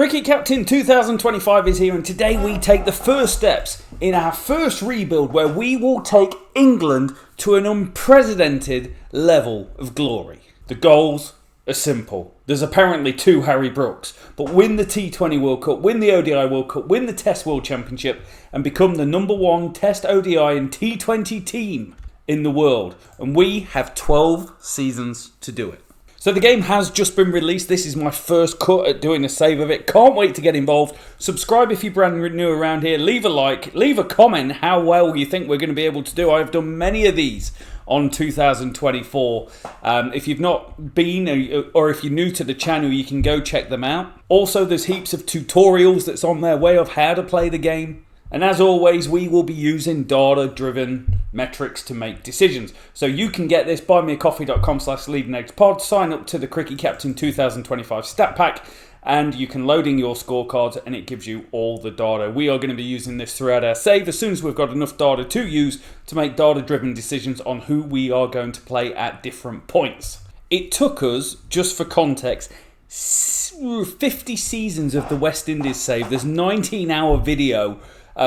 Cricket Captain 2025 is here, and today we take the first steps in our first rebuild where we will take England to an unprecedented level of glory. The goals are simple. There's apparently two Harry Brookes, but win the T20 World Cup, win the ODI World Cup, win the Test World Championship and become the number one Test ODI and T20 team in the world. And we have 12 seasons to do it. So the game has just been released. This is my first cut at doing a save of it. Can't wait to get involved. Subscribe if you're brand new around here. Leave a like. Leave a comment how well you think we're going to be able to do. I've done many of these on 2024. If you've not been, or if you're new to the channel, you can go check them out. Also, there's heaps of tutorials that's on their way of how to play the game. And as always, we will be using data-driven metrics to make decisions. So you can get this, buymeacoffee.com/leadingedgepod, sign up to the Cricket Captain 2025 stat pack, and you can load in your scorecards and it gives you all the data. We are going to be using this throughout our save as soon as we've got enough data to use to make data-driven decisions on who we are going to play at different points. It took us, just for context, 50 seasons of the West Indies save. There's 19-hour video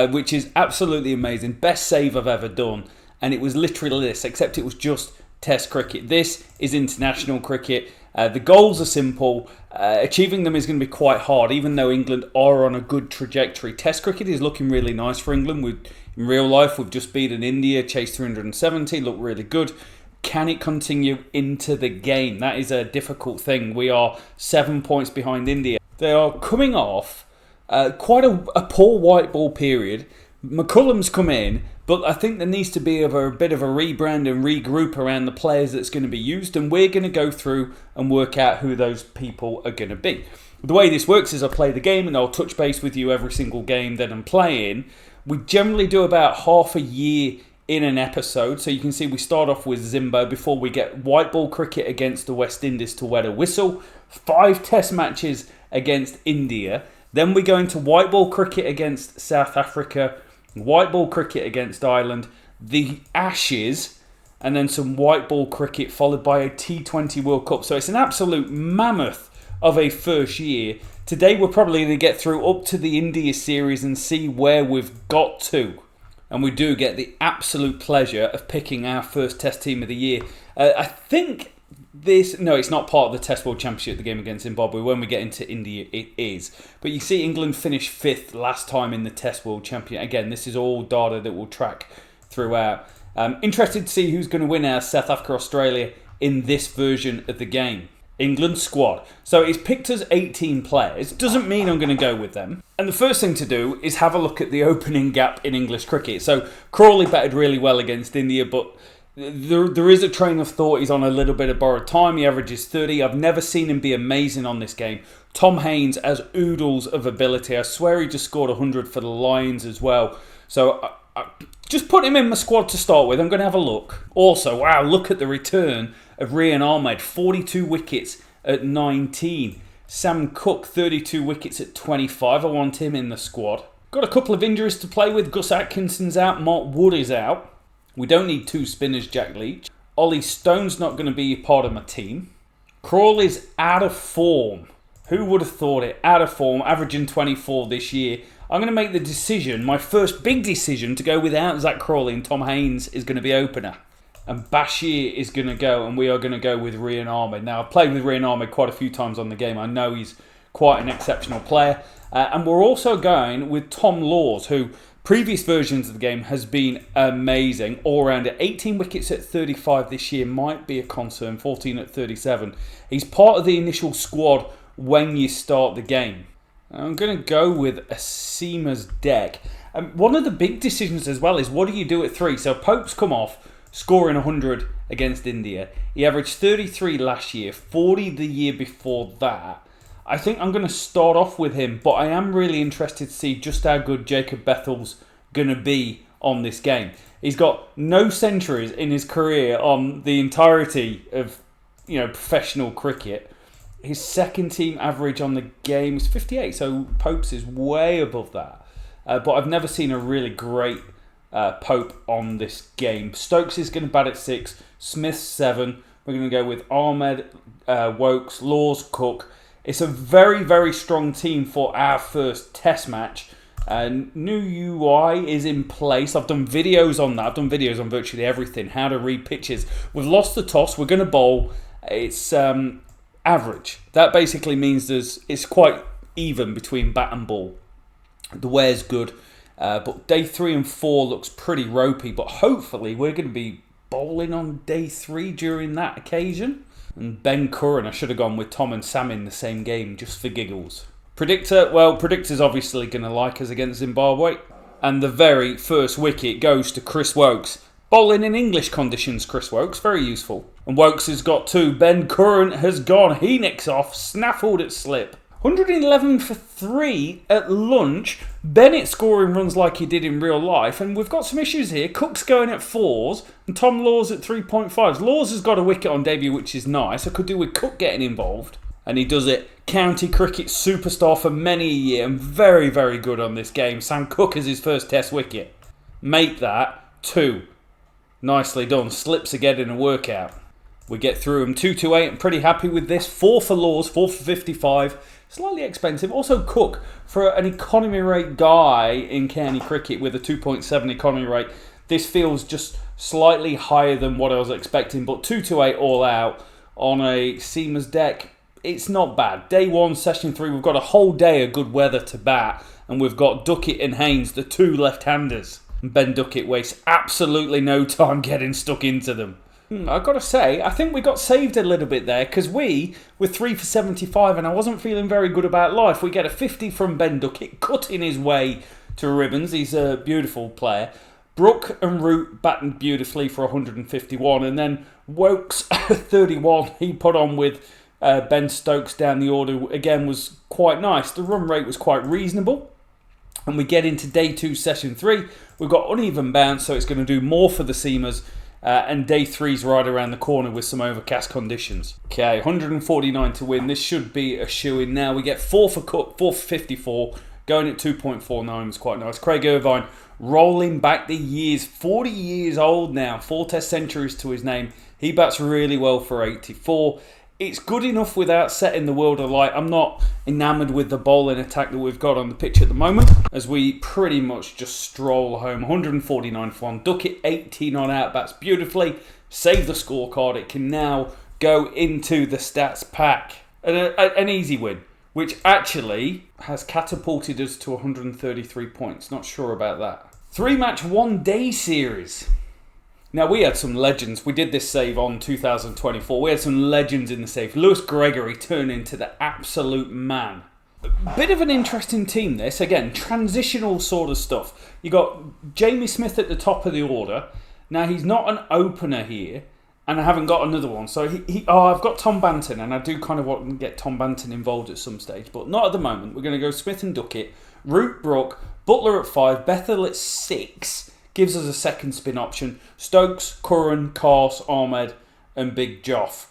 which is absolutely amazing. Best save I've ever done. And it was literally this, except it was just Test cricket. This is international cricket. The goals are simple. Achieving them is going to be quite hard, even though England are on a good trajectory. Test cricket is looking really nice for England. In real life, we've just beaten India, chased 370, looked really good. Can it continue into the game? That is a difficult thing. We are 7 points behind India. They are coming off quite a poor white ball period. McCullum's come in, but I think there needs to be a bit of a rebrand and regroup around the players that's going to be used, and we're going to go through and work out who those people are going to be. The way this works is I play the game and I'll touch base with you every single game that I'm playing. We generally do about half a year in an episode, so you can see we start off with Zimbabwe before we get white ball cricket against the West Indies to wet a whistle, 5 test matches against India. Then we go into white ball cricket against South Africa, white ball cricket against Ireland, the Ashes, and then some white ball cricket followed by a T20 World Cup. So it's an absolute mammoth of a first year. Today we're probably going to get through up to the India series and see where we've got to. And we do get the absolute pleasure of picking our first Test team of the year. I think it's not part of the Test World Championship, the game against Zimbabwe. When we get into India, it is. But you see England finished 5th last time in the Test World Championship. Again, this is all data that we'll track throughout. Interested to see who's going to win our South Africa-Australia in this version of the game. England squad. So it's picked us 18 players. Doesn't mean I'm going to go with them. And the first thing to do is have a look at the opening gap in English cricket. So Crawley batted really well against India, but there is a train of thought. He's on a little bit of borrowed time. He averages 30. I've never seen him be amazing on this game. Tom Haynes has oodles of ability. I swear he just scored 100 for the Lions as well. So I just put him in my squad to start with. I'm going to have a look. Also, wow, look at the return of Rian Ahmed. 42 wickets at 19. Sam Cook, 32 wickets at 25. I want him in the squad. Got a couple of injuries to play with. Gus Atkinson's out. Mark Wood is out. We don't need 2 spinners, Jack Leach. Ollie Stone's not going to be part of my team. Crawley's out of form. Who would have thought it? Out of form, averaging 24 this year. I'm going to make the decision, my first big decision, to go without Zach Crawley, and Tom Haynes is going to be opener. And Bashir is going to go, and we are going to go with Rian Ahmed. Now, I've played with Rian Ahmed quite a few times on the game. I know he's quite an exceptional player. And we're also going with Tom Laws, who previous versions of the game has been amazing. All round at 18 wickets at 35 this year might be a concern. 14 at 37. He's part of the initial squad when you start the game. I'm going to go with Asima's deck. One of the big decisions as well is what do you do at 3? So Pope's come off, scoring 100 against India. He averaged 33 last year, 40 the year before that. I think I'm going to start off with him, but I am really interested to see just how good Jacob Bethel's going to be on this game. He's got no centuries in his career on the entirety of professional cricket. His second team average on the game is 58, so Pope's is way above that. But I've never seen a really great Pope on this game. Stokes is going to bat at 6, Smith 7. We're going to go with Ahmed, Wokes, Laws, Cook. It's a very, very strong team for our first test match. New UI is in place. I've done videos on that. I've done videos on virtually everything. How to read pitches. We've lost the toss. We're going to bowl. It's average. That basically means it's quite even between bat and ball. The wear's good. But day 3 and 4 looks pretty ropey. But hopefully we're going to be bowling on day 3 during that occasion. And Ben Curran, I should have gone with Tom and Sam in the same game just for giggles. Predictor, well, Predictor's obviously going to like us against Zimbabwe. And the very first wicket goes to Chris Wokes. Bowling in English conditions, Chris Wokes, very useful. And Wokes has got 2. Ben Curran has gone. He nicks off, snaffled at slip. 111 for 3 at lunch. Bennett scoring runs like he did in real life. And we've got some issues here. Cook's going at 4s and Tom Laws at 3.5s. Laws has got a wicket on debut, which is nice. I could do with Cook getting involved. And he does it. County cricket superstar for many a year. And very, very good on this game. Sam Cook has his first test wicket. Make that 2. Nicely done. Slips again in a workout. We get through him 2-8. I'm pretty happy with this. 4 for Laws, 4 for 55. Slightly expensive. Also Cook, for an economy rate guy in county cricket with a 2.7 economy rate, this feels just slightly higher than what I was expecting. But 2-8 all out on a seamer's deck, it's not bad. Day 1, session 3, we've got a whole day of good weather to bat. And we've got Duckett and Haynes, the 2 left-handers. And Ben Duckett wastes absolutely no time getting stuck into them. I've got to say, I think we got saved a little bit there because we were 3 for 75 and I wasn't feeling very good about life. We get a 50 from Ben Duckett, cutting his way to ribbons. He's a beautiful player. Brook and Root batting beautifully for 151. And then Wokes, 31, he put on with Ben Stokes down the order. Again, was quite nice. The run rate was quite reasonable. And we get into day 2, session 3. We've got uneven bounce, so it's going to do more for the seamers. And day 3's right around the corner with some overcast conditions. Okay, 149 to win. This should be a shoo-in now. We get 4 for Cook, 4 for 54. Going at 2.49 was quite nice. Craig Irvine rolling back the years. 40 years old now. 4 test centuries to his name. He bats really well for 84. It's good enough without setting the world alight. I'm not enamoured with the bowling attack that we've got on the pitch at the moment, as we pretty much just stroll home. 149 for 1. Duckett 18 on out, bats beautifully. Save the scorecard. It can now go into the stats pack. An easy win, which actually has catapulted us to 133 points. Not sure about that. 3-match 1-day series. Now, we had some legends. We did this save on 2024. We had some legends in the save. Lewis Gregory turned into the absolute man. Bit of an interesting team, this. Again, transitional sort of stuff. You got Jamie Smith at the top of the order. Now, he's not an opener here, and I haven't got another one. So, I've got Tom Banton, and I do kind of want to get Tom Banton involved at some stage, but not at the moment. We're going to go Smith and Duckett, Root, Brook, Butler at 5, Bethel at 6. Gives us a second spin option. Stokes, Curran, Cars, Ahmed and Big Joff.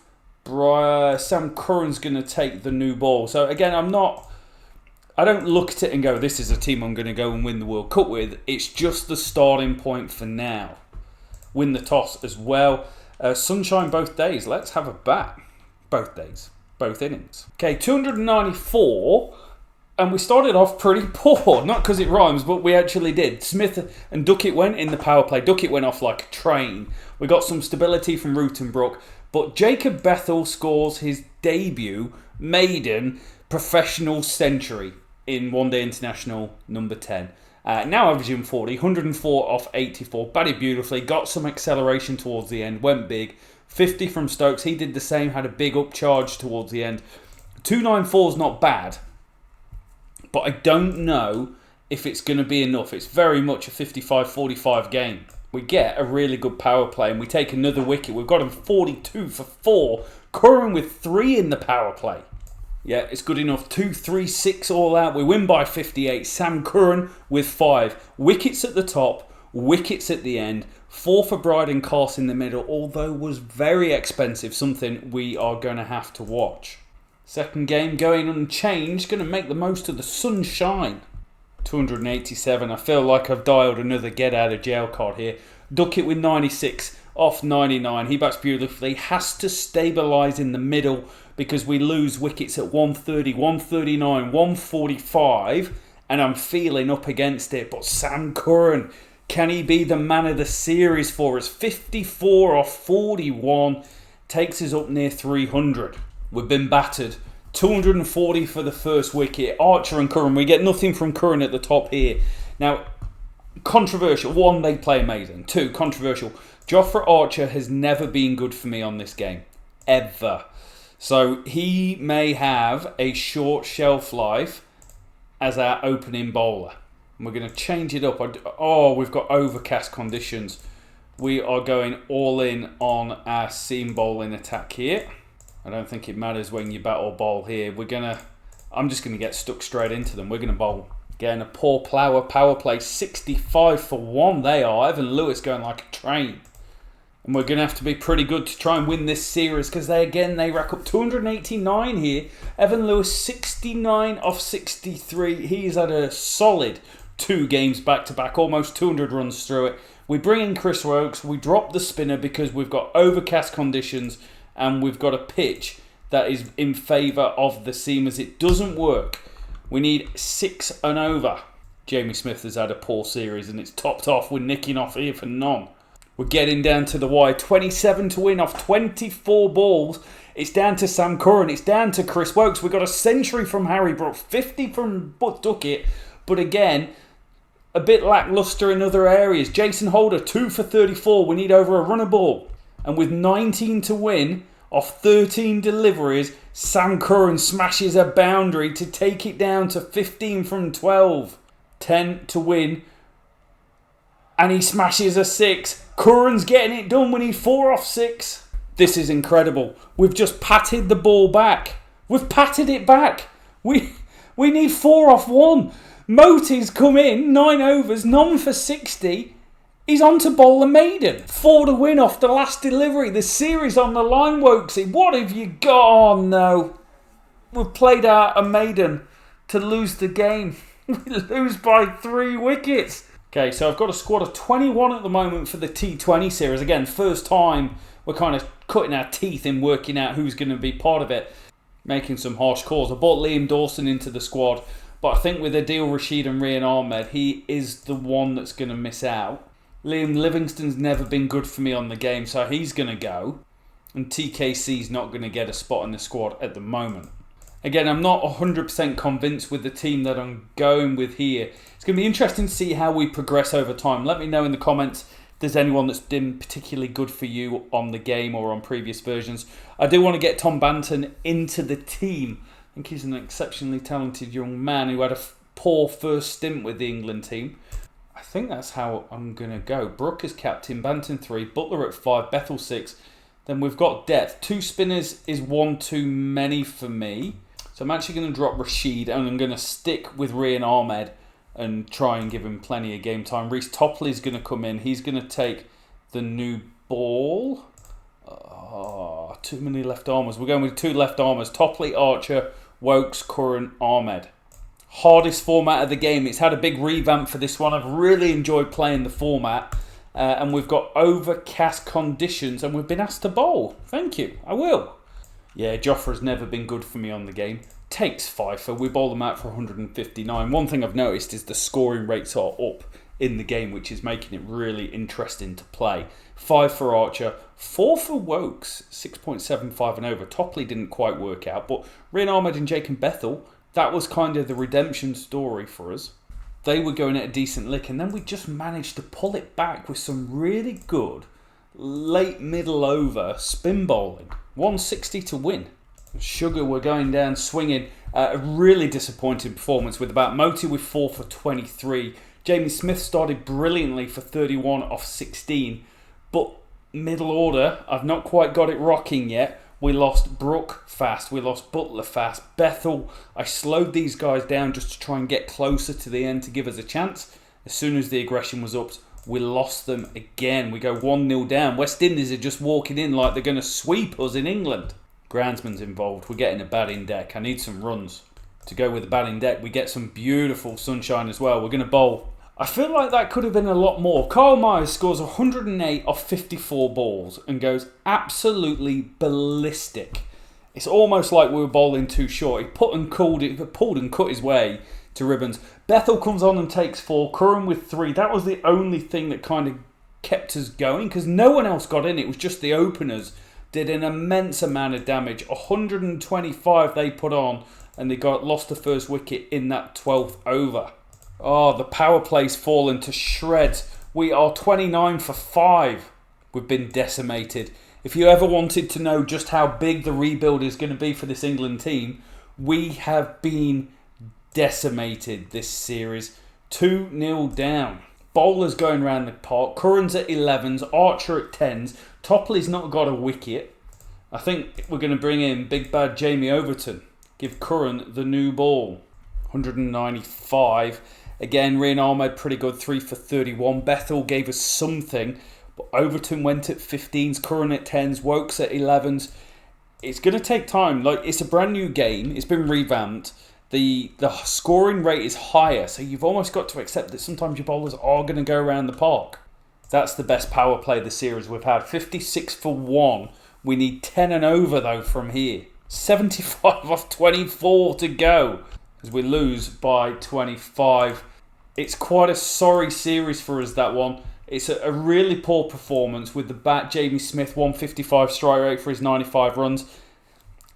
Sam Curran's going to take the new ball. So again, I don't look at it and go, this is a team I'm going to go and win the World Cup with. It's just the starting point for now. Win the toss as well. Sunshine both days. Let's have a bat. Both days. Both innings. Okay, 294. And we started off pretty poor, not because it rhymes, but we actually did. Smith and Duckett went in the power play. Duckett went off like a train. We got some stability from Root and Brook. But Jacob Bethel scores his debut maiden professional century in One Day International number 10. Now averaging 40, 104 off 84. Batted beautifully, got some acceleration towards the end, went big. 50 from Stokes, he did the same, had a big upcharge towards the end. 294's not bad. But I don't know if it's going to be enough. It's very much a 55-45 game. We get a really good power play and we take another wicket. We've got him 42 for 4. Curran with 3 in the power play. Yeah, it's good enough. 2, 3, 6 all out. We win by 58. Sam Curran with 5. Wickets at the top, wickets at the end. 4 for Bryden Carse in the middle, although was very expensive. Something we are going to have to watch. Second game going unchanged, going to make the most of the sunshine. 287, I feel like I've dialed another get out of jail card here. Duckett with 96, off 99. He bats beautifully. Has to stabilise in the middle because we lose wickets at 130, 139, 145. And I'm feeling up against it. But Sam Curran, can he be the man of the series for us? 54 off 41 takes us up near 300. We've been battered. 240 for the first wicket. Archer and Curran, we get nothing from Curran at the top here. Now, controversial. 1, they play amazing. 2, controversial. Jofra Archer has never been good for me on this game. Ever. So he may have a short shelf life as our opening bowler. And we're going to change it up. We've got overcast conditions. We are going all in on our seam bowling attack here. I don't think it matters when you bat or bowl here. I'm just going to get stuck straight into them. We're going to bowl. Again, a poor power play. 65 for 1 they are. Evan Lewis going like a train. And we're going to have to be pretty good to try and win this series because they rack up 289 here. Evan Lewis 69 off 63. He's had a solid 2 games back-to-back, almost 200 runs through it. We bring in Chris Woakes. We drop the spinner because we've got overcast conditions and we've got a pitch that is in favour of the seamers. It doesn't work. We need 6 and over. Jamie Smith has had a poor series and it's topped off with nicking off here for none. We're getting down to the wire. 27 to win off 24 balls. It's down to Sam Curran. It's down to Chris Woakes. We've got a century from Harry Brook. 50 from Duckett. But again, a bit lacklustre in other areas. Jason Holder, 2 for 34. We need over a runner ball. And with 19 to win off 13 deliveries, Sam Curran smashes a boundary to take it down to 15 from 12. 10 to win. And he smashes a 6. Curran's getting it done. We need 4 off 6. This is incredible. We've just patted the ball back. We've patted it back. We need 4 off 1. Moti's come in, 9 overs, none for 60. He's on to bowl the maiden. 4 to win off the last delivery. The series on the line, Wokesy. What have you got? Oh no. We've played out a maiden to lose the game. We lose by 3 wickets. Okay, so I've got a squad of 21 at the moment for the T20 series. Again, first time we're kind of cutting our teeth in working out who's going to be part of it. Making some harsh calls. I brought Liam Dawson into the squad. But I think with Adil Rashid and Rian Ahmed, he is the one that's going to miss out. Liam Livingston's never been good for me on the game, so he's going to go. And TKC's not going to get a spot in the squad at the moment. Again, I'm not 100% convinced with the team that I'm going with here. It's going to be interesting to see how we progress over time. Let me know in the comments if there's anyone that's been particularly good for you on the game or on previous versions. I do want to get Tom Banton into the team. I think he's an exceptionally talented young man who had a poor first stint with the England team. I think that's how I'm going to go. Brook as captain, Banton 3, Butler at 5, Bethel 6. Then we've got depth. 2 spinners is 1 too many for me. So I'm actually going to drop Rashid and I'm going to stick with Rian Ahmed and try and give him plenty of game time. Reece Topley's going to come in. He's going to take the new ball. Oh, too many left armers. We're going with 2 left armers. Topley, Archer, Woakes, Curran, Ahmed. Hardest format of the game. It's had a big revamp for this one. I've really enjoyed playing the format. And we've got overcast conditions and we've been asked to bowl. Thank you. I will. Yeah, Jofra's never been good for me on the game. Takes Pfeiffer. We bowl them out for 159. One thing I've noticed is the scoring rates are up in the game, which is making it really interesting to play. 5 for Archer, 4 for Woakes, 6.75 and over. Topley didn't quite work out, but Rian Ahmed and Jake and Bethel, that was kind of the redemption story for us. They were going at a decent lick, and then we just managed to pull it back with some really good late middle over spin bowling. 160 to win. Sugar were going down swinging. A really disappointing performance with about Moti with 4 for 23. Jamie Smith started brilliantly for 31 off 16. But middle order, I've not quite got it rocking yet. We lost Brook fast. We lost Butler fast. Bethel, I slowed these guys down just to try and get closer to the end to give us a chance. As soon as the aggression was up, we lost them again. We go 1-0 down. West Indies are just walking in like they're going to sweep us in England. Groundsman's involved. We're getting a batting deck. I need some runs to go with the batting deck. We get some beautiful sunshine as well. We're going to bowl. I feel like that could have been a lot more. Kyle Myers scores 108 off 54 balls and goes absolutely ballistic. It's almost like we were bowling too short. He pulled and cut his way to ribbons. Bethel comes on and takes 4. Curran with 3. That was the only thing that kind of kept us going because no one else got in. It was just the openers did an immense amount of damage. 125 they put on and they lost the first wicket in that 12th over. Oh, the power play's fallen to shreds. We are 29 for 5. We've been decimated. If you ever wanted to know just how big the rebuild is going to be for this England team, we have been decimated this series. 2-0 down. Bowlers going around the park. Curran's at 11s. Archer at 10s. Topley's not got a wicket. I think we're going to bring in big bad Jamie Overton. Give Curran the new ball. 195. Again, Rian Ahmed pretty good, 3 for 31. Bethel gave us something, but Overton went at 15s, Curran at 10s, Wokes at 11s. It's going to take time. Like, it's a brand new game. It's been revamped. The scoring rate is higher, so you've almost got to accept that sometimes your bowlers are going to go around the park. That's the best power play this series we've had. 56 for 1. We need 10 and over, though, from here. 75 off 24 to go as we lose by 25. It's quite a sorry series for us, that one. It's a really poor performance with the bat. Jamie Smith, 155 strike rate for his 95 runs.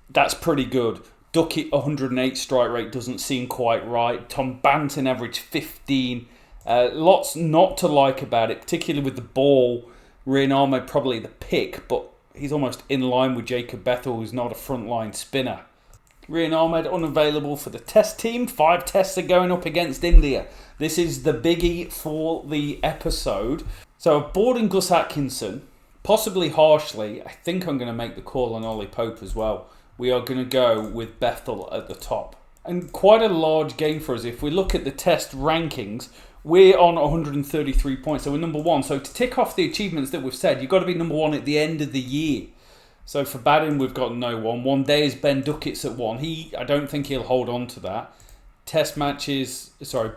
That's pretty good. Duckett, 108 strike rate doesn't seem quite right. Tom Banton averaged 15. Lots not to like about it, particularly with the ball. Rian Ahmed probably the pick, but he's almost in line with Jacob Bethel, who's not a frontline spinner. Rian Ahmed unavailable for the test team. 5 tests are going up against India. This is the biggie for the episode. So I've brought in Gus Atkinson, possibly harshly. I think I'm going to make the call on Ollie Pope as well. We are going to go with Bethel at the top. And quite a large game for us. If we look at the test rankings, we're on 133 points. So we're number 1. So to tick off the achievements that we've said, you've got to be number 1 at the end of the year. So for batting, we've got no one. One day is Ben Duckett's at 1. I don't think he'll hold on to that.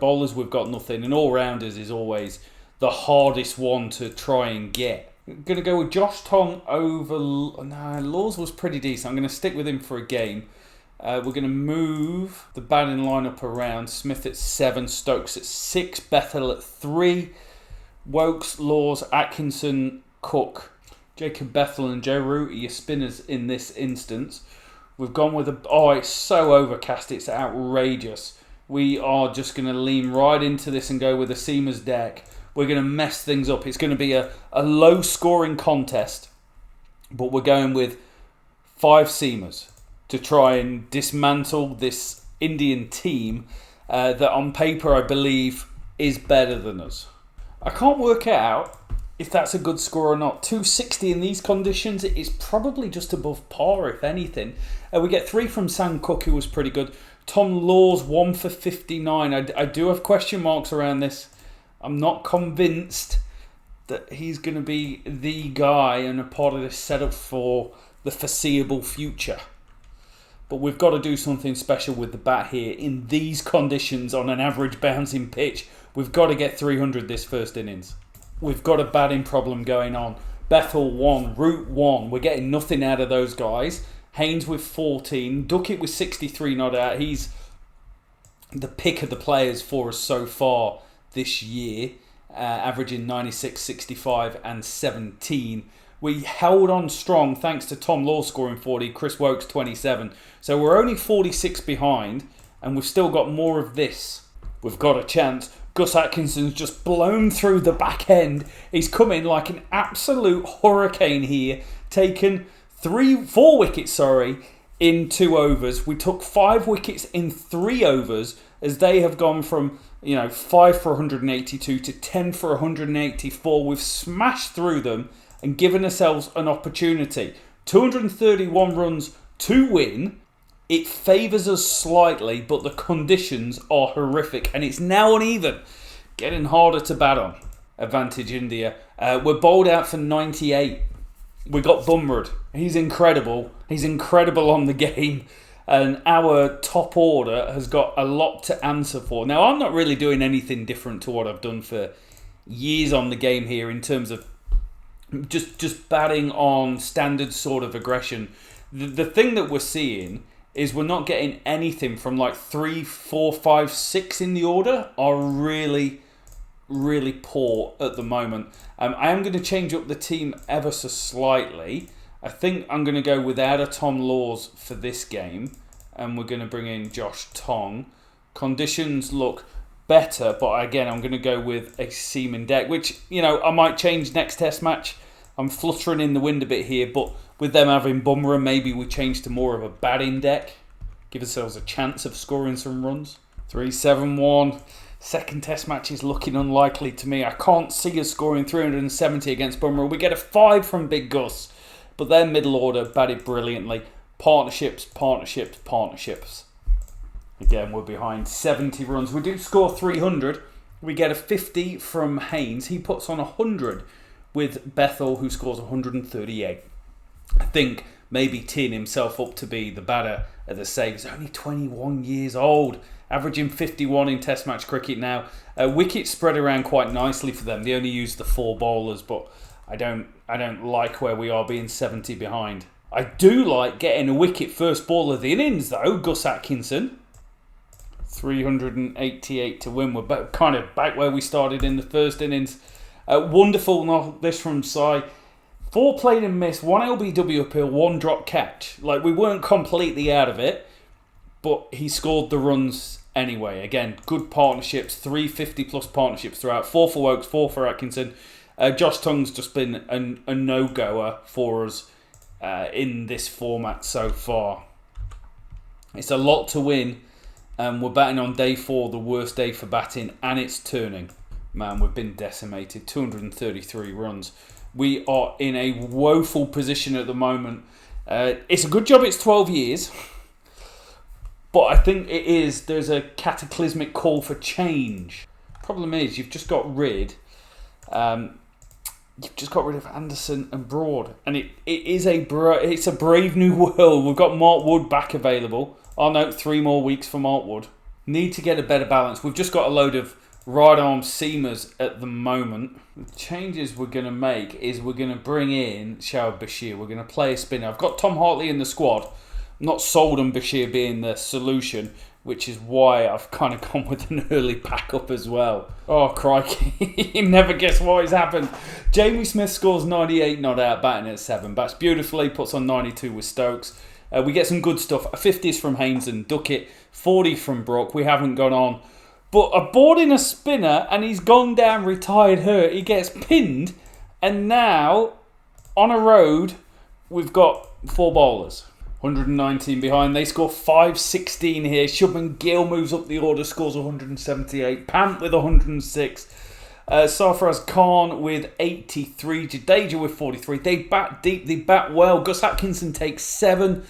Bowlers, we've got nothing. And all-rounders is always the hardest one to try and get. I'm going to go with Josh Tong over... Laws was pretty decent. I'm going to stick with him for a game. We're going to move the batting lineup around. Smith at 7, Stokes at 6, Bethel at 3, Wokes, Laws, Atkinson, Cook, Jacob Bethel and Joe Root are your spinners in this instance. We've gone with it's so overcast, it's outrageous. We are just going to lean right into this and go with a seamers deck. We're going to mess things up. It's going to be a low scoring contest, but we're going with 5 seamers to try and dismantle this Indian team that on paper I believe is better than us. I can't work it out if that's a good score or not. 260 in these conditions is probably just above par, if anything. We get 3 from Sam Cook, who was pretty good. Tom Laws, 1 for 59. I do have question marks around this. I'm not convinced that he's going to be the guy and a part of this setup for the foreseeable future. But we've got to do something special with the bat here in these conditions on an average bouncing pitch. We've got to get 300 this first innings. We've got a batting problem going on. Bethel 1, Root 1. We're getting nothing out of those guys. Haynes with 14. Duckett with 63 not out. He's the pick of the players for us so far this year, averaging 96, 65 and 17. We held on strong thanks to Tom Law scoring 40, Chris Wokes 27. So we're only 46 behind and we've still got more of this. We've got a chance. Gus Atkinson's just blown through the back end. He's come in like an absolute hurricane here. Taken 4 wickets, in 2 overs. We took 5 wickets in 3 overs as they have gone from 5 for 182 to 10 for 184. We've smashed through them and given ourselves an opportunity. 231 runs to win. It favours us slightly, but the conditions are horrific and it's now uneven. Getting harder to bat on. Advantage India. We're bowled out for 98. We got Bumrud. He's incredible. He's incredible on the game. And our top order has got a lot to answer for. Now, I'm not really doing anything different to what I've done for years on the game here in terms of just batting on standard sort of aggression. The thing that we're seeing is we're not getting anything from like 3, 4, 5, 6 in the order are really, really poor at the moment. I am going to change up the team ever so slightly. I think I'm going to go without a Tom Laws for this game, and we're going to bring in Josh Tong. Conditions look better, but again, I'm going to go with a seaming deck, which, you know, I might change next test match. I'm fluttering in the wind a bit here, but with them having Bumrah, maybe we change to more of a batting deck. Give ourselves a chance of scoring some runs. 3-7-1. Second test match is looking unlikely to me. I can't see us scoring 370 against Bumrah. We get a 5 from Big Gus. But their middle order batted brilliantly. Partnerships, partnerships, partnerships. Again, we're behind 70 runs. We do score 300. We get a 50 from Haynes. He puts on 100 with Bethel, who scores 138. I think maybe teeing himself up to be the batter at the save. He's only 21 years old, averaging 51 in Test match cricket now. Wickets spread around quite nicely for them. They only use the 4 bowlers, but I don't like where we are being 70 behind. I do like getting a wicket first ball of the innings though, Gus Atkinson. 388 to win. We're kind of back where we started in the first innings. Wonderful this from Si. 4 played and missed, 1 LBW appeal, 1 drop catch. Like, we weren't completely out of it, but he scored the runs anyway. Again, good partnerships, 350 plus partnerships throughout. 4 for Wokes, 4 for Atkinson. Josh Tung's just been a no-goer for us in this format so far. It's a lot to win. We're batting on day 4, the worst day for batting, and it's turning. Man, we've been decimated. 233 runs. We are in a woeful position at the moment. It's a good job it's 12 years. But I think there's a cataclysmic call for change. Problem is, you've just got rid of Anderson and Broad, and it's a brave new world. We've got Mark Wood back available. I'll note 3 more weeks for Mark Wood. Need to get a better balance. We've just got a load of right arm seamers at the moment. The changes we're going to make is we're going to bring in Shahab Bashir. We're going to play a spinner. I've got Tom Hartley in the squad. I'm not sold on Bashir being the solution, which is why I've kind of gone with an early backup as well. Oh, crikey. You never guess what has happened. Jamie Smith scores 98 not out, batting at 7. Bats beautifully, puts on 92 with Stokes. We get some good stuff. 50s from Haynes and Duckett. 40 from Brook. We haven't gone on. But a board in a spinner, and he's gone down, retired, hurt. He gets pinned, and now, on a road, we've got 4 bowlers. 119 behind. They score 516 here. Shubman Gill moves up the order, scores 178. Pant with 106. Sarfaraz Khan with 83. Jadeja with 43. They bat deep. They bat well. Gus Atkinson takes 7.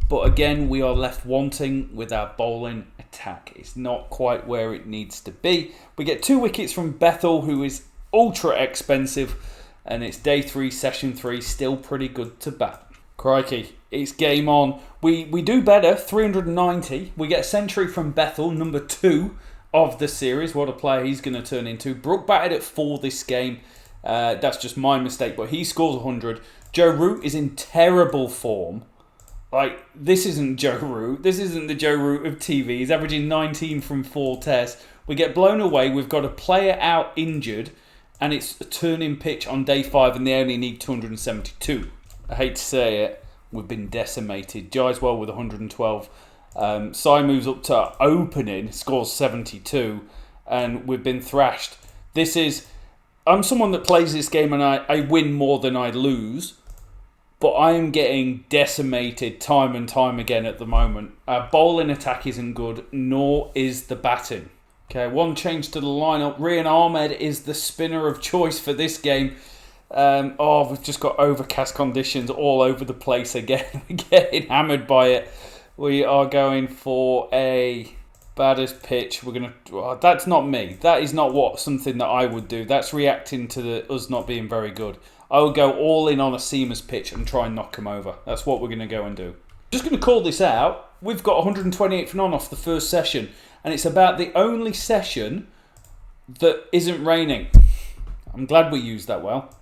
But again, we are left wanting with our bowling attack. It's not quite where it needs to be. We get 2 wickets from Bethel, who is ultra expensive. And it's day 3, session 3. Still pretty good to bat. Crikey, it's game on. We do better, 390. We get a century from Bethel, number 2 of the series. What a player he's going to turn into. Brook batted at 4 this game. That's just my mistake, but he scores 100. Joe Root is in terrible form. Like, this isn't Joe Root. This isn't the Joe Root of TV. He's averaging 19 from 4 tests. We get blown away. We've got a player out injured, and it's a turning pitch on day 5, and they only need 272. I hate to say it, we've been decimated. Jaiswell with 112. Si moves up to opening, scores 72, and we've been thrashed. I'm someone that plays this game and I win more than I lose, but I am getting decimated time and time again at the moment. Our bowling attack isn't good, nor is the batting. Okay, 1 change to the lineup. Rian Ahmed is the spinner of choice for this game. We've just got overcast conditions all over the place again. We're getting hammered by it. We are going for a batter's pitch. That's not me. That is not something that I would do. That's reacting to us not being very good. I would go all in on a seamer's pitch and try and knock him over. That's what we're going to go and do. Just going to call this out. we've got 128 for none off the first session, and it's about the only session that isn't raining. I'm glad we used that well.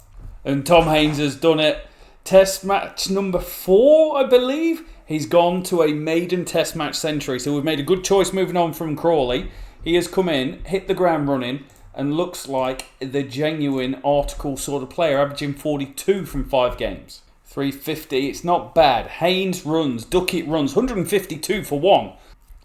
And Tom Haynes has done it. Test match number 4, I believe. He's gone to a maiden test match century. So we've made a good choice moving on from Crawley. He has come in, hit the ground running, and looks like the genuine article sort of player, averaging 42 from 5 games. 350, it's not bad. Haynes runs, Duckett runs, 152 for 1.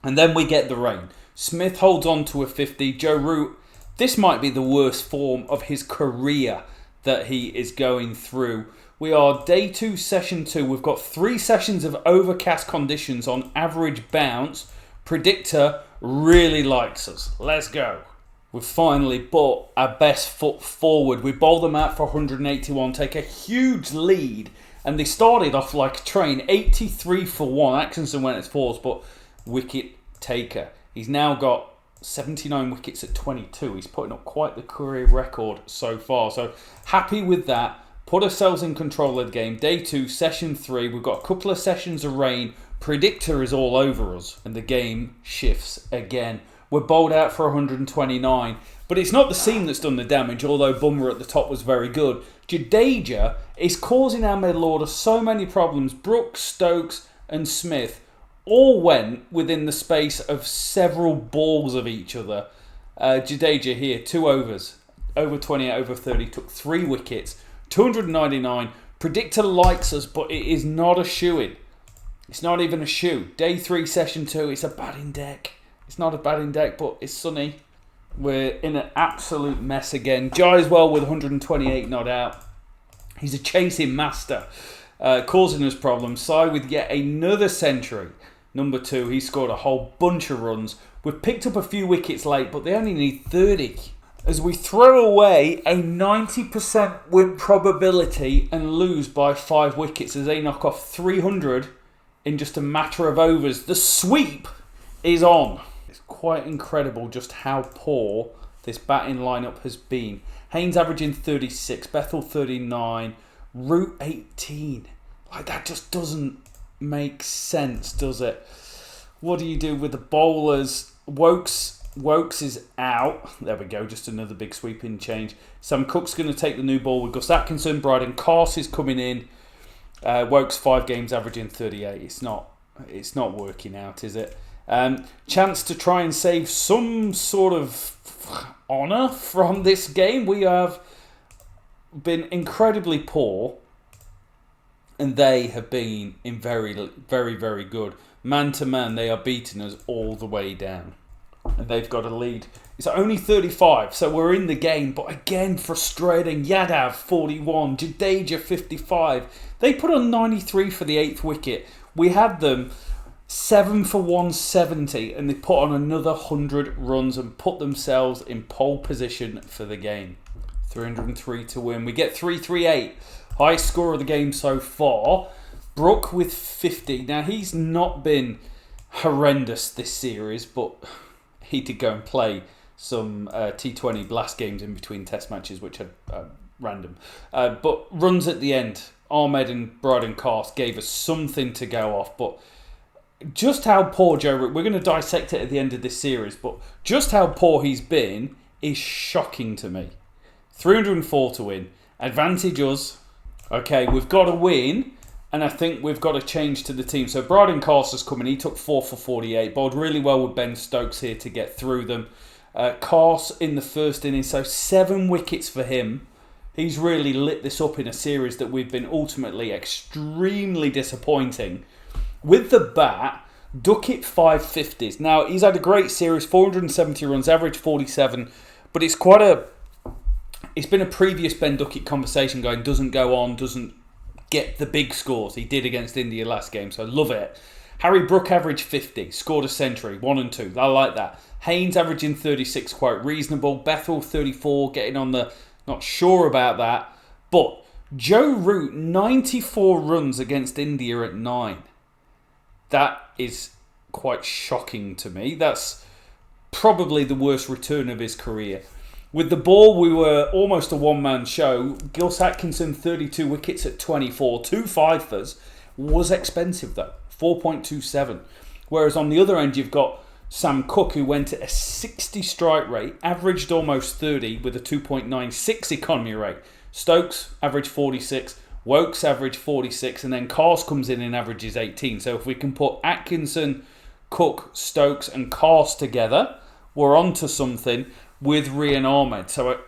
And then we get the rain. Smith holds on to a 50. Joe Root, this might be the worst form of his career that he is going through. We are day 2, session 2. We've got 3 sessions of overcast conditions on average bounce. Predictor really likes us. Let's go. We've finally put our best foot forward. We bowl them out for 181, take a huge lead. And they started off like a train, 83 for 1. Atkinson went as fourth, but wicket taker. He's now got 79 wickets at 22. He's putting up quite the career record so far. So happy with that. Put ourselves in control of the game. Day 2, session 3. We've got a couple of sessions of rain. Predictor is all over us. And the game shifts again. We're bowled out for 129. But it's not the seam that's done the damage, although Bummer at the top was very good. Jadeja is causing our middle order so many problems. Brooks, Stokes and Smith all went within the space of several balls of each other. Jadeja here, 2 overs. Over 28, over 30, took 3 wickets. 299. Predictor likes us, but it is not a shoe-in. It's not even a shoe. Day 3, session 2, it's a batting deck. It's not a batting deck, but it's sunny. We're in an absolute mess again. Jaiswell with 128 not out. He's a chasing master, causing us problems. Sai with yet another century. Number 2, he scored a whole bunch of runs. We've picked up a few wickets late, but they only need 30. As we throw away a 90% win probability and lose by 5 wickets as they knock off 300 in just a matter of overs. The sweep is on. It's quite incredible just how poor this batting lineup has been. Haynes averaging 36, Bethel 39, Root 18. Like, that just doesn't make sense, does it? What do you do with the bowlers? Wokes is out. There we go, just another big sweeping change. Sam Cook's going to take the new ball with Gus Atkinson. Bryden Carse is coming in. Wokes 5 games averaging 38. It's not working out, is it? Chance to try and save some sort of honour from this game. We have been incredibly poor, and they have been in very, very, very good. Man to man, they are beating us all the way down. And they've got a lead. It's only 35, so we're in the game. But again, frustrating. Yadav, 41. Jadeja, 55. They put on 93 for the 8th wicket. We had them 7 for 170, and they put on another 100 runs and put themselves in pole position for the game. 303 to win. We get 338. Highest score of the game so far. Brook with 50. Now, he's not been horrendous this series, but he did go and play some T20 blast games in between test matches, which are random. But runs at the end. Ahmed and Bryden Carse gave us something to go off, but just how poor Joe Root, we're going to dissect it at the end of this series, but just how poor he's been is shocking to me. 304 to win. Advantage us. Okay, we've got to win, and I think we've got to change to the team. So Bryden Carse has come in. He took 4 for 48. Bowled really well with Ben Stokes here to get through them. Carse in the first innings, so 7 wickets for him. He's really lit this up in a series that we've been ultimately extremely disappointing. With the bat, Duckett 550s. Now, he's had a great series, 470 runs, average 47, but it's been a previous Ben Duckett conversation going, doesn't go on, doesn't get the big scores. He did against India last game, so I love it. Harry Brook averaged 50, scored a century, 1 and 2. I like that. Haynes averaging 36, quite reasonable. Bethel 34, getting on the, not sure about that. But Joe Root, 94 runs against India at 9. That is quite shocking to me. That's probably the worst return of his career. With the ball, we were almost a one-man show. Gus Atkinson, 32 wickets at 24. 2 fifers. Was expensive, though. 4.27. Whereas on the other end, you've got Sam Cook, who went at a 60 strike rate, averaged almost 30 with a 2.96 economy rate. Stokes averaged 46, Wokes averaged 46, and then Carse comes in and averages 18. So if we can put Atkinson, Cook, Stokes and Carse together, we're onto something with Rian Ahmed. So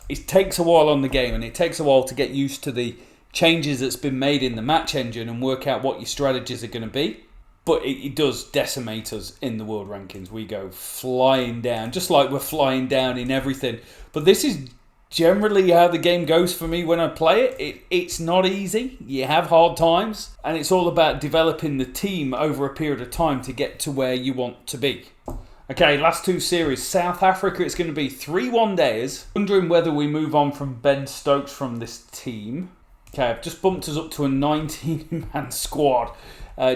it takes a while on the game, and it takes a while to get used to the changes that's been made in the match engine and work out what your strategies are going to be. But it does decimate us in the world rankings. We go flying down, just like we're flying down in everything. But this is generally how the game goes for me when I play it. It's not easy. You have hard times. And it's all about developing the team over a period of time to get to where you want to be. Okay, last two series. South Africa, it's going to be 3 one-dayers. Wondering whether we move on from Ben Stokes from this team. Okay, I've just bumped us up to a 19-man squad.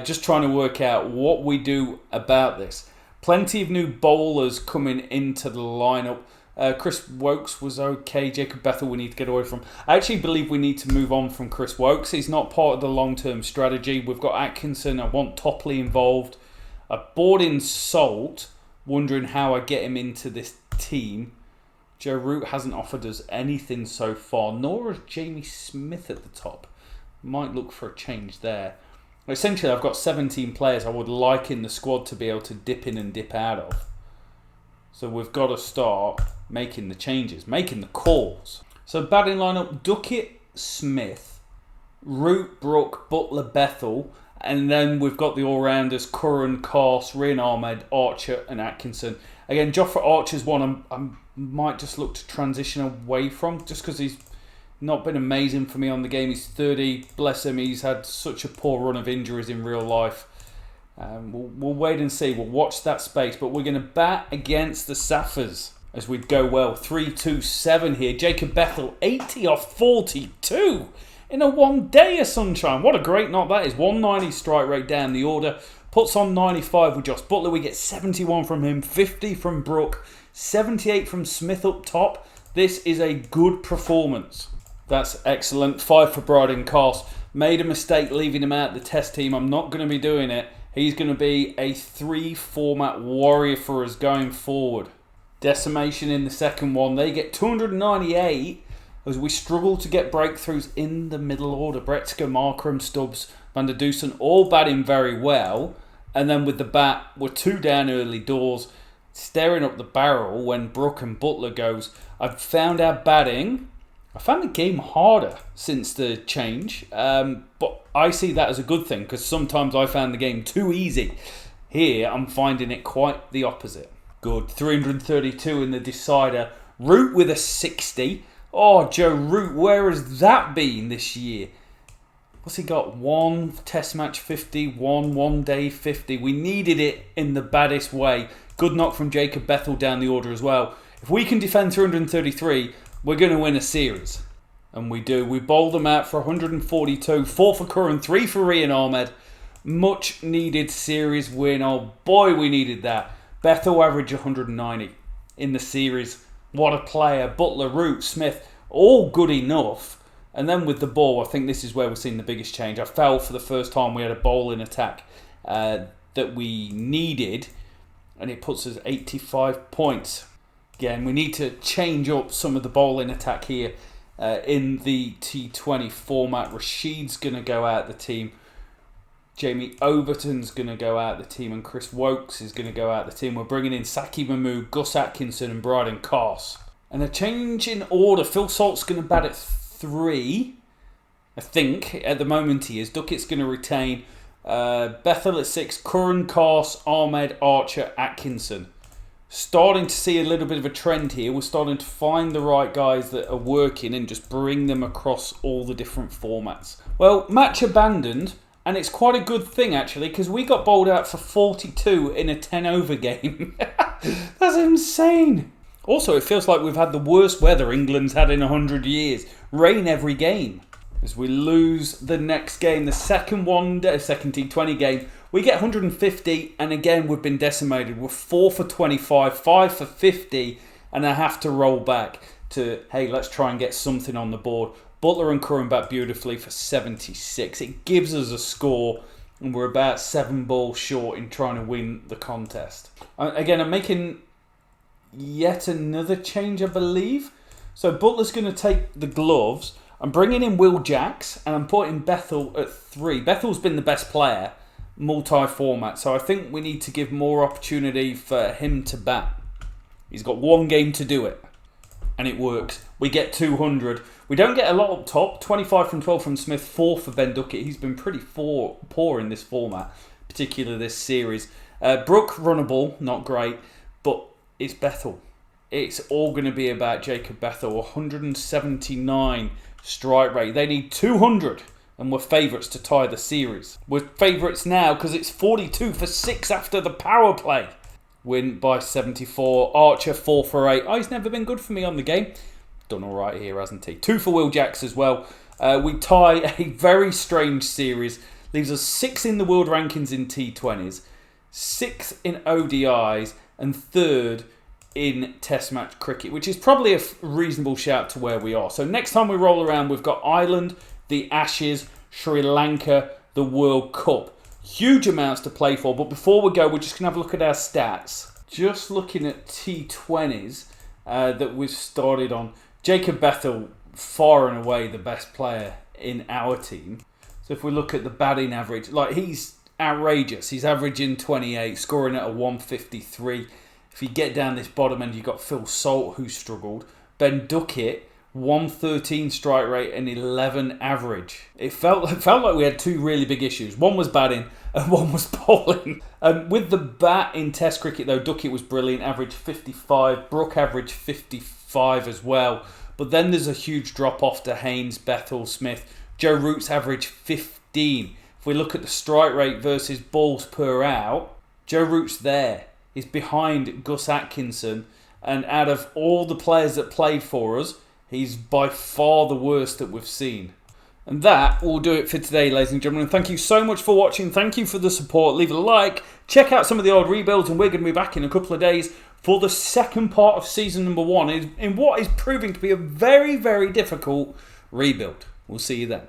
Just trying to work out what we do about this. Plenty of new bowlers coming into the lineup. Chris Wokes was okay. Jacob Bethel we need to get away from. I actually believe we need to move on from Chris Wokes. He's not part of the long-term strategy. We've got Atkinson. I want Topley involved. I bought in Salt, wondering how I get him into this team. Joe Root hasn't offered us anything so far, nor has Jamie Smith at the top. Might look for a change there. Essentially, I've got 17 players I would like in the squad to be able to dip in and dip out of. So we've got to start making the changes, making the calls. So batting lineup, Duckett, Smith, Root, Brook, Butler, Bethel, and then we've got the all-rounders, Curran, Carse, Rian Ahmed, Archer and Atkinson. Again, Jofra Archer's one I might just look to transition away from, just because he's not been amazing for me on the game. He's 30, bless him, he's had such a poor run of injuries in real life. We'll wait and see, we'll watch that space, but we're going to bat against the Saffers as we go well. 3-2-7 here. Jacob Bethel, 80 off 42 in a one-day of sunshine. What a great knock that is. 190 strike rate down the order. Puts on 95 with Josh Butler. We get 71 from him, 50 from Brook, 78 from Smith up top. This is a good performance. That's excellent. 5 for Bryden Carse. Made a mistake leaving him out of the test team. I'm not going to be doing it. He's going to be a 3-format warrior for us going forward. Decimation in the second one. They get 298 as we struggle to get breakthroughs in the middle order. Bretska, Markram, Stubbs, Van der Dusen all batting very well. And then with the bat, we're 2 down early doors, staring up the barrel when Brook and Butler goes. I've found our batting. I found the game harder since the change, but I see that as a good thing because sometimes I found the game too easy. Here, I'm finding it quite the opposite. Good. 332 in the decider. Root with a 60. Oh, Joe Root, where has that been this year? What's he got? 1 test match 50, 1 day 50. We needed it in the baddest way. Good knock from Jacob Bethel down the order as well. If we can defend 333, we're going to win a series. And we do. We bowled them out for 142. 4 for Curran, 3 for Rian Ahmed. Much needed series win. Oh boy, we needed that. Bethel averaged 190 in the series. What a player. Butler, Root, Smith, all good enough. And then with the ball, I think this is where we're seeing the biggest change. I felt for the first time we had a bowling attack that we needed. And it puts us 85 points. Again, we need to change up some of the bowling attack here in the T20 format. Rashid's going to go out the team. Jamie Overton's going to go out the team. And Chris Wokes is going to go out the team. We're bringing in Saki Mahmood, Gus Atkinson and Bryden Carse. And a change in order. Phil Salt's going to bat at 3. I think at the moment he is. Duckett's going to retain. Bethel at 6. Curran, Carse, Ahmed, Archer, Atkinson. Starting to see a little bit of a trend here. We're starting to find the right guys that are working and just bring them across all the different formats. Well, match abandoned, and it's quite a good thing actually because we got bowled out for 42 in a 10 over game. That's insane. Also, it feels like we've had the worst weather England's had in 100 years. Rain every game. As we lose the next game, the second T20 game, we get 150, and again we've been decimated. We're 4 for 25, 5 for 50, and I have to roll back to, hey, let's try and get something on the board. Butler and Curran bat beautifully for 76. It gives us a score and we're about 7 balls short in trying to win the contest. Again, I'm making yet another change, I believe. So Butler's going to take the gloves. I'm bringing in Will Jacks, and I'm putting Bethel at 3. Bethel's been the best player, multi-format, so I think we need to give more opportunity for him to bat. He's got 1 game to do it, and it works. We get 200. We don't get a lot up top. 25 from 12 from Smith, 4 for Ben Duckett. He's been pretty poor in this format, particularly this series. Brook, runnable, not great, but it's Bethel. It's all going to be about Jacob Bethel. 179 strike rate. They need 200, and we're favourites to tie the series. We're favourites now because it's 42 for 6 after the power play. Win by 74. Archer, 4 for 8. Oh, he's never been good for me on the game. Done all right here, hasn't he? 2 for Will Jacks as well. We tie a very strange series. Leaves us 6 in the world rankings in T20s, 6th in ODIs, and 3rd in Test match cricket, which is probably a reasonable shout to where we are. So next time we roll around, we've got Ireland, the Ashes, Sri Lanka, the World Cup. Huge amounts to play for, but before we go, we're just going to have a look at our stats. Just looking at T20s that we've started on. Jacob Bethel, far and away the best player in our team. So if we look at the batting average, like, he's outrageous. He's averaging 28, scoring at a 153. If you get down this bottom end, you've got Phil Salt, who struggled. Ben Duckett, 113 strike rate and 11 average. It felt like we had 2 really big issues. One was batting and one was bowling. With the bat in Test cricket, though, Duckett was brilliant, averaged 55. Brook averaged 55 as well. But then there's a huge drop-off to Haynes, Bethel, Smith. Joe Root's averaged 15. If we look at the strike rate versus balls per out, Joe Root's there. He's behind Gus Atkinson. And out of all the players that played for us, he's by far the worst that we've seen. And that will do it for today, ladies and gentlemen. Thank you so much for watching. Thank you for the support. Leave a like. Check out some of the old rebuilds, and we're going to be back in a couple of days for the second part of season number 1 in what is proving to be a very, very difficult rebuild. We'll see you then.